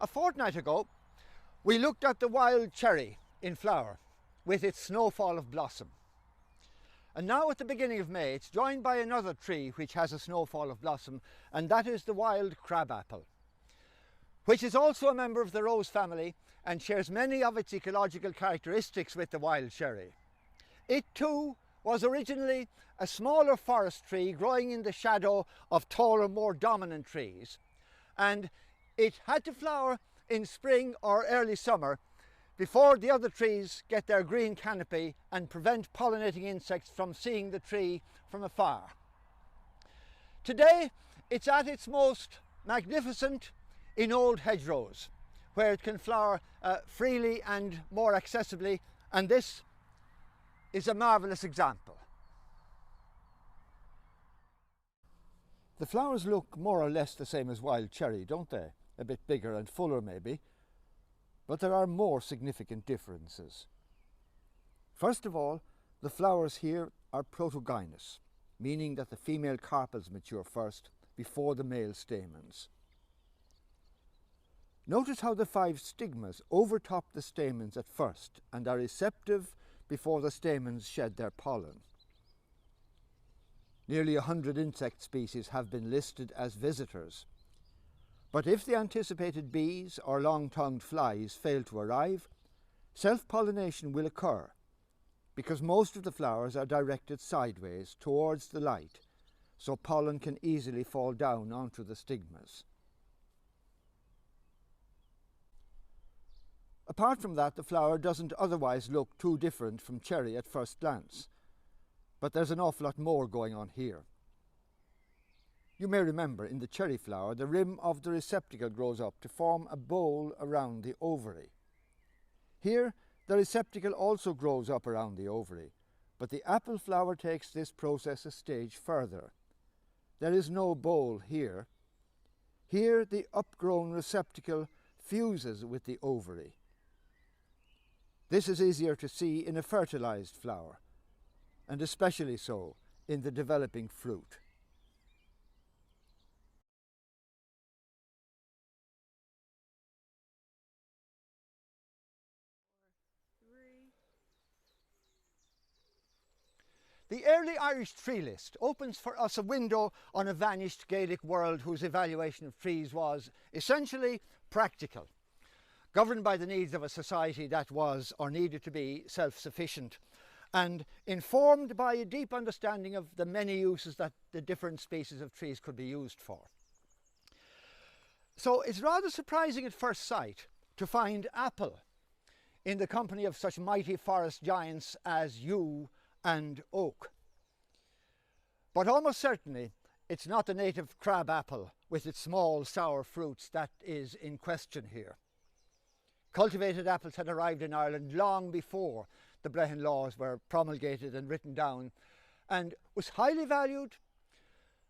A fortnight ago, we looked at the wild cherry in flower with its snowfall of blossom. And now at the beginning of May, it's joined by another tree which has a snowfall of blossom, and that is the wild crabapple, which is also a member of the rose family and shares many of its ecological characteristics with the wild cherry. It too was originally a smaller forest tree growing in the shadow of taller, more dominant trees, and it had to flower in spring or early summer before the other trees get their green canopy and prevent pollinating insects from seeing the tree from afar. Today it's at its most magnificent in old hedgerows, where it can flower freely and more accessibly, and this is a marvellous example. The flowers look more or less the same as wild cherry, don't they? A bit bigger and fuller maybe, but there are more significant differences. First of all, the flowers here are protogynous, meaning that the female carpels mature first before the male stamens. Notice how the 5 stigmas overtop the stamens at first and are receptive before the stamens shed their pollen. Nearly 100 insect species have been listed as visitors. But if the anticipated bees or long-tongued flies fail to arrive, self-pollination will occur, because most of the flowers are directed sideways towards the light, so pollen can easily fall down onto the stigmas. Apart from that, the flower doesn't otherwise look too different from cherry at first glance, but there's an awful lot more going on here. You may remember in the cherry flower, the rim of the receptacle grows up to form a bowl around the ovary. Here, the receptacle also grows up around the ovary, but the apple flower takes this process a stage further. There is no bowl here. Here, the upgrown receptacle fuses with the ovary. This is easier to see in a fertilized flower, and especially so in the developing fruit. The early Irish tree list opens for us a window on a vanished Gaelic world whose evaluation of trees was essentially practical, governed by the needs of a society that was or needed to be self-sufficient, and informed by a deep understanding of the many uses that the different species of trees could be used for. So it's rather surprising at first sight to find apple in the company of such mighty forest giants as yew and oak. But almost certainly it's not the native crab apple with its small sour fruits that is in question here. Cultivated apples had arrived in Ireland long before the Brehon laws were promulgated and written down, and was highly valued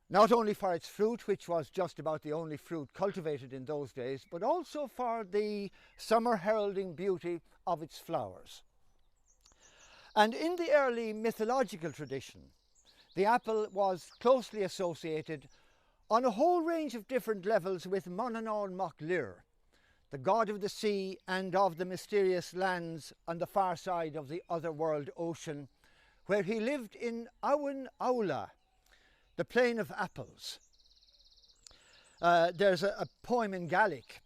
not only for its fruit, which was just about the only fruit cultivated in those days, but also for the summer heralding beauty of its flowers. And in the early mythological tradition, the apple was closely associated on a whole range of different levels with Monadhain Mac Lir, the god of the sea and of the mysterious lands on the far side of the otherworld ocean, where he lived in Abhainn Aula, the plain of apples. There's a poem in Gaelic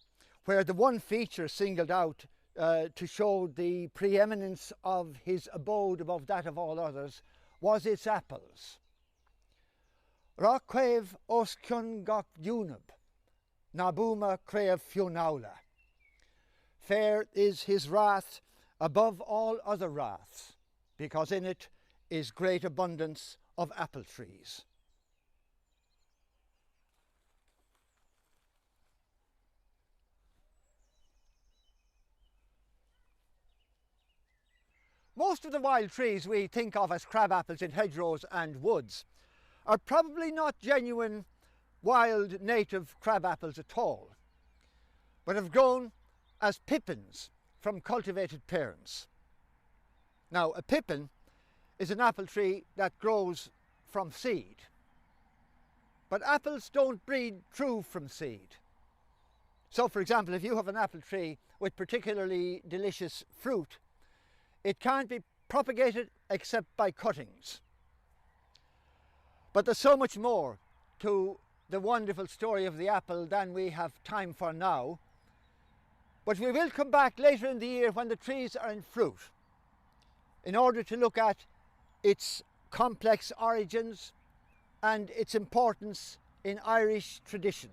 where the one feature singled out to show the preeminence of his abode above that of all others was its apples. Raquev oscion gach dúnab, nabuma creav Fiona. Fair is his wrath above all other wraths, because in it is great abundance of apple trees. Most of the wild trees we think of as crab apples in hedgerows and woods are probably not genuine wild native crab apples at all, but have grown as pippins from cultivated parents. Now, a pippin is an apple tree that grows from seed, but apples don't breed true from seed. So for example, if you have an apple tree with particularly delicious fruit, it can't be propagated except by cuttings. But there's so much more to the wonderful story of the apple than we have time for now. But we will come back later in the year when the trees are in fruit in order to look at its complex origins and its importance in Irish tradition.